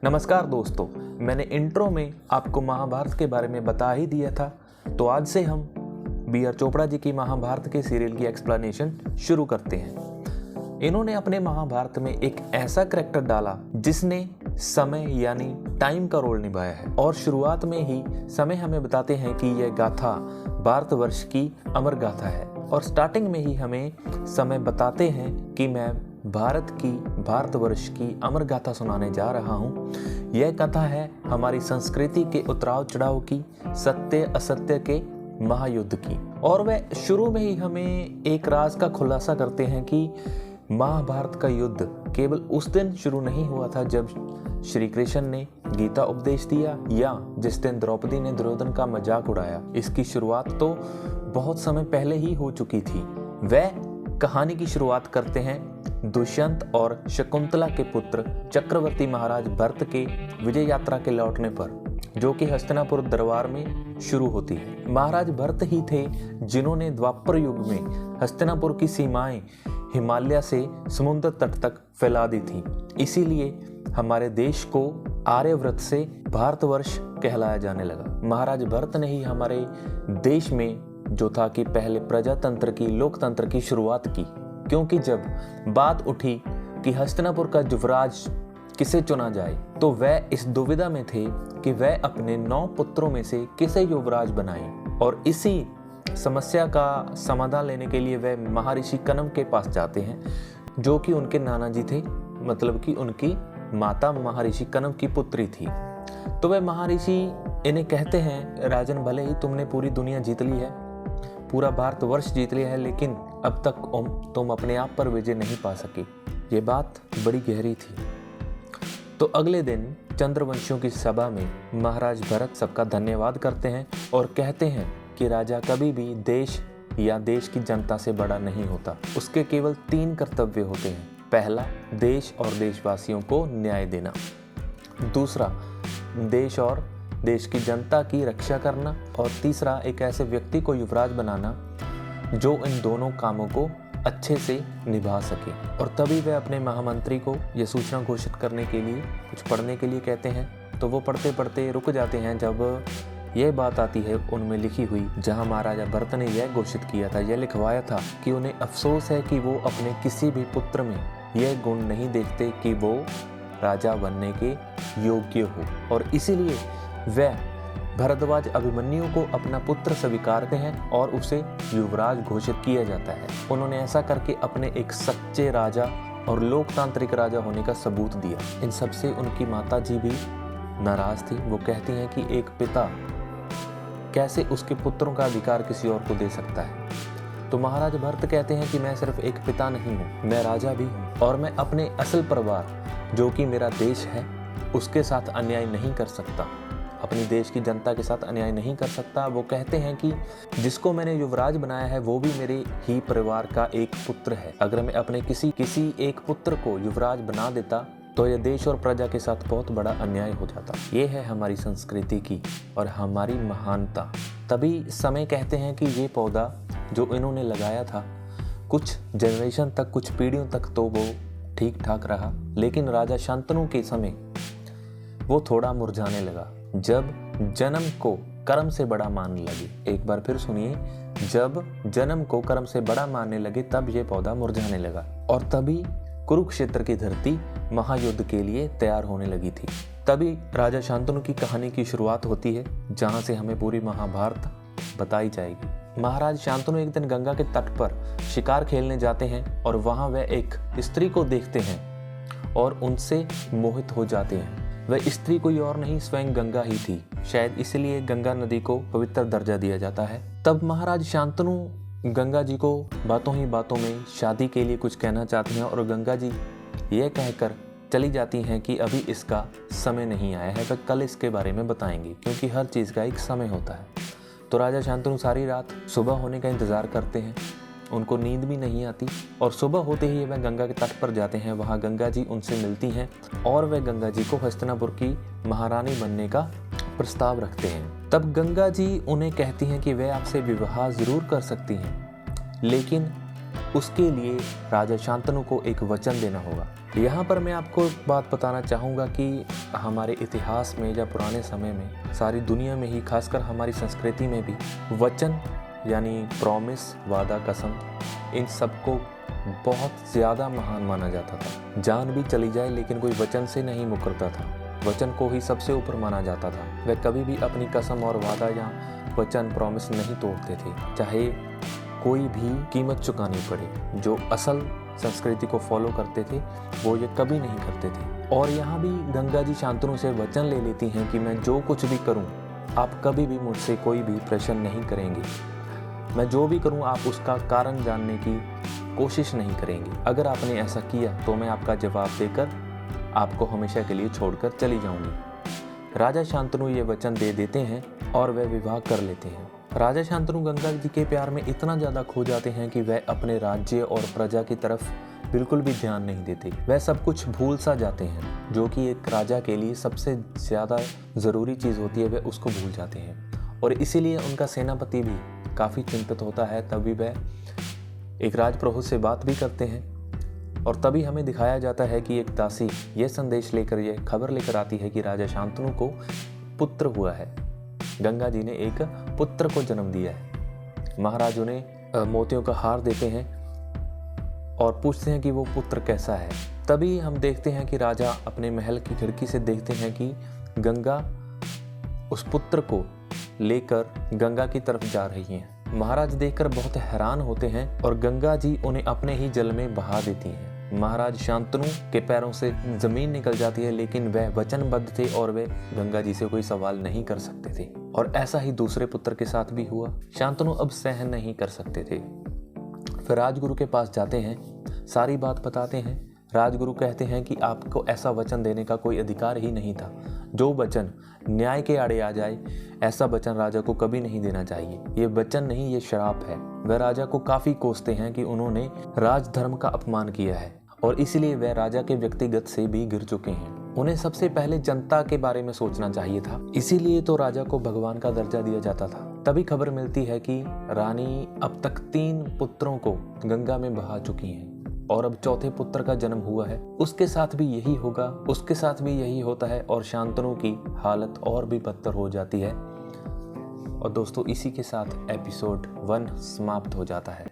नमस्कार दोस्तों, मैंने इंट्रो में आपको महाभारत के बारे में बता ही दिया था। तो आज से हम बी.आर. चोपड़ा जी की महाभारत के सीरियल की एक्सप्लेनेशन शुरू करते हैं। इन्होंने अपने महाभारत में एक ऐसा करैक्टर डाला जिसने समय यानी टाइम का रोल निभाया है। और शुरुआत में ही समय हमें बताते हैं कि यह गाथा भारतवर्ष की अमर गाथा है। और स्टार्टिंग में ही हमें समय बताते हैं कि मैं भारतवर्ष की अमर गाथा सुनाने जा रहा हूँ। यह कथा है हमारी संस्कृति के उतराव चढ़ाव की, सत्य असत्य के महायुद्ध की। और वह शुरू में ही हमें एक राज का खुलासा करते हैं कि महाभारत का युद्ध केवल उस दिन शुरू नहीं हुआ था जब श्री कृष्ण ने गीता उपदेश दिया या जिस दिन द्रौपदी ने दुर्योधन का मजाक उड़ाया। इसकी शुरुआत तो बहुत समय पहले ही हो चुकी थी। वह कहानी की शुरुआत करते हैं दुष्यंत और शकुंतला के पुत्र चक्रवर्ती महाराज भरत के विजय यात्रा के लौटने पर, जो कि हस्तिनापुर दरबार में शुरू होती है। महाराज भरत ही थे जिन्होंने द्वापर युग में हस्तिनापुर की सीमाएं हिमालय से समुद्र तट तक फैला दी थी। इसीलिए हमारे देश को आर्यव्रत से भारतवर्ष कहलाया जाने लगा। महाराज भरत ने ही हमारे देश में जो था कि पहले प्रजातंत्र की, लोकतंत्र की शुरुआत की। क्योंकि जब बात उठी कि हस्तिनापुर का युवराज किसे चुना जाए, तो वह इस दुविधा में थे कि वह अपने 9 पुत्रों में से किसे युवराज बनाए। और इसी समस्या का समाधान लेने के लिए वह महर्षि कनम के पास जाते हैं, जो कि उनके नाना जी थे, मतलब कि उनकी माता महर्षि कनम की पुत्री थी। तो वह महर्षि इन्हें कहते हैं, राजन, भले ही तुमने पूरी दुनिया जीत ली है, पूरा भारतवर्ष जीत लिया है, लेकिन अब तक तुम अपने आप पर विजय नहीं पा सके। ये बात बड़ी गहरी थी। तो अगले दिन चंद्रवंशियों की सभा में महाराज भरत सबका धन्यवाद करते हैं और कहते हैं कि राजा कभी भी देश या देश की जनता से बड़ा नहीं होता। उसके केवल 3 कर्तव्य होते हैं। पहला, देश और देशवासियों को न्याय देना। दूसरा, देश और देश की जनता की रक्षा करना। और तीसरा, एक ऐसे व्यक्ति को युवराज बनाना जो इन दोनों कामों को अच्छे से निभा सके। और तभी वह अपने महामंत्री को यह सूचना घोषित करने के लिए कुछ पढ़ने के लिए कहते हैं। तो वो पढ़ते पढ़ते रुक जाते हैं जब यह बात आती है उनमें लिखी हुई, जहां महाराजा भरत ने यह घोषित किया था, यह लिखवाया था कि उन्हें अफसोस है कि वो अपने किसी भी पुत्र में यह गुण नहीं देखते कि वो राजा बनने के योग्य हो। और इसीलिए वह भरद्वाज अभिमन्यु को अपना पुत्र स्वीकारते हैं और उसे युवराज घोषित किया जाता है। उन्होंने ऐसा करके अपने एक सच्चे राजा और लोकतांत्रिक राजा होने का सबूत दिया। इन सबसे उनकी माता जी भी नाराज थी। वो कहती हैं कि एक पिता कैसे उसके पुत्रों का अधिकार किसी और को दे सकता है। तो महाराज भरत कहते हैं कि मैं सिर्फ एक पिता नहीं हूँ, मैं राजा भी हूँ, और मैं अपने असल परिवार, जो कि मेरा देश है, उसके साथ अन्याय नहीं कर सकता, अपनी देश की जनता के साथ अन्याय नहीं कर सकता। वो कहते हैं कि जिसको मैंने युवराज बनाया है वो भी मेरे ही परिवार का एक पुत्र है। अगर मैं अपने किसी एक पुत्र को युवराज बना देता तो यह देश और प्रजा के साथ बहुत बड़ा अन्याय हो जाता। ये है हमारी संस्कृति की और हमारी महानता। तभी समय कहते हैं कि ये पौधा जो इन्होंने लगाया था, कुछ जनरेशन तक, कुछ पीढ़ियों तक तो वो ठीक ठाक रहा, लेकिन राजा शांतनु के समय वो थोड़ा मुरझाने लगा। जब जन्म को कर्म से बड़ा मानने लगे, एक बार फिर सुनिए, जब जन्म को कर्म से बड़ा मानने लगे तब ये पौधा मुरझाने लगा। और तभी कुरुक्षेत्र की धरती महायुद्ध के लिए तैयार होने लगी थी। तभी राजा शांतनु की कहानी की शुरुआत होती है, जहां से हमें पूरी महाभारत बताई जाएगी। महाराज शांतनु एक दिन गंगा के तट पर शिकार खेलने जाते हैं और वहां वह एक स्त्री को देखते हैं और उनसे मोहित हो जाते हैं। वह स्त्री कोई और नहीं, स्वयं गंगा ही थी। शायद इसलिए गंगा नदी को पवित्र दर्जा दिया जाता है। तब महाराज शांतनु गंगा जी को बातों ही बातों में शादी के लिए कुछ कहना चाहती हैं और गंगा जी यह कहकर चली जाती हैं कि अभी इसका समय नहीं आया है, वह कल इसके बारे में बताएंगी, क्योंकि हर चीज़ का एक समय होता है। तो राजा शांतनु सारी रात सुबह होने का इंतज़ार करते हैं। उनको नींद भी नहीं आती और सुबह होते ही वह गंगा के तट पर जाते हैं। वहाँ गंगा जी उनसे मिलती हैं और वह गंगा जी को हस्तिनापुर की महारानी बनने का प्रस्ताव रखते हैं। तब गंगा जी उन्हें कहती हैं कि वे आपसे विवाह जरूर कर सकती हैं, लेकिन उसके लिए राजा शांतनु को एक वचन देना होगा। यहाँ पर मैं आपको एक बात बताना चाहूँगा कि हमारे इतिहास में या पुराने समय में, सारी दुनिया में ही, खासकर हमारी संस्कृति में भी वचन यानी प्रॉमिस, वादा, कसम, इन सबको बहुत ज़्यादा महान माना जाता था। जान भी चली जाए लेकिन कोई वचन से नहीं मुकरता था, वचन को ही सबसे ऊपर माना जाता था। वह कभी भी अपनी कसम और वादा या वचन, प्रॉमिस नहीं तोड़ते थे, चाहे कोई भी कीमत चुकानी पड़े। जो असल संस्कृति को फॉलो करते थे वो ये कभी नहीं करते थे। और यहाँ भी गंगा जी शांतनु से वचन ले लेती हैं कि मैं जो कुछ भी करूँ आप कभी भी मुझसे कोई भी प्रश्न नहीं करेंगे, मैं जो भी करूँ आप उसका कारण जानने की कोशिश नहीं करेंगे। अगर आपने ऐसा किया तो मैं आपका जवाब देकर आपको हमेशा के लिए छोड़कर चली जाऊंगी। राजा शांतनु ये वचन दे देते हैं और वह विवाह कर लेते हैं। राजा शांतनु गंगा जी के प्यार में इतना ज़्यादा खो जाते हैं कि वह अपने राज्य और प्रजा की तरफ बिल्कुल भी ध्यान नहीं देते। वह सब कुछ भूल सा जाते हैं, जो कि एक राजा के लिए सबसे ज़्यादा ज़रूरी चीज़ होती है, वह उसको भूल जाते हैं। और इसीलिए उनका सेनापति भी काफ़ी चिंतित होता है। तभी वह एक राजप्रभु से बात भी करते हैं और तभी हमें दिखाया जाता है कि एक दासी ये संदेश लेकर, यह खबर लेकर आती है कि राजा शांतनु को पुत्र हुआ है। गंगा जी ने एक पुत्र को जन्म दिया है। महाराज उन्हें मोतियों का हार देते हैं और पूछते हैं कि वो पुत्र कैसा है। तभी हम देखते हैं कि राजा अपने महल की खिड़की से देखते हैं कि गंगा उस पुत्र को लेकर गंगा की तरफ जा रही हैं। महाराज देखकर बहुत हैरान होते हैं और गंगा जी उन्हें अपने ही जल में बहा देती हैं। महाराज शांतनु के पैरों से जमीन निकल जाती है, लेकिन वह वचनबद्ध थे और वे गंगा जी से कोई सवाल नहीं कर सकते थे। और ऐसा ही दूसरे पुत्र के साथ भी हुआ। शांतनु अब सहन नहीं कर सकते थे, फिर राजगुरु के पास जाते हैं, सारी बात बताते हैं। राजगुरु कहते हैं कि आपको ऐसा वचन देने का कोई अधिकार ही नहीं था। जो वचन न्याय के आड़े आ जाए, ऐसा वचन राजा को कभी नहीं देना चाहिए। ये वचन नहीं, ये श्राप है। वह राजा को काफी कोसते हैं कि उन्होंने राजधर्म का अपमान किया है और इसलिए वह राजा के व्यक्तिगत से भी गिर चुके हैं। उन्हें सबसे पहले जनता के बारे में सोचना चाहिए था, इसीलिए तो राजा को भगवान का दर्जा दिया जाता था। तभी खबर मिलती है कि रानी अब तक 3 पुत्रों को गंगा में बहा चुकी हैं और अब चौथे पुत्र का जन्म हुआ है। उसके साथ भी यही होगा, उसके साथ भी यही होता है और शांतनु की हालत और भी बदतर हो जाती है। और दोस्तों, इसी के साथ एपिसोड 1 समाप्त हो जाता है।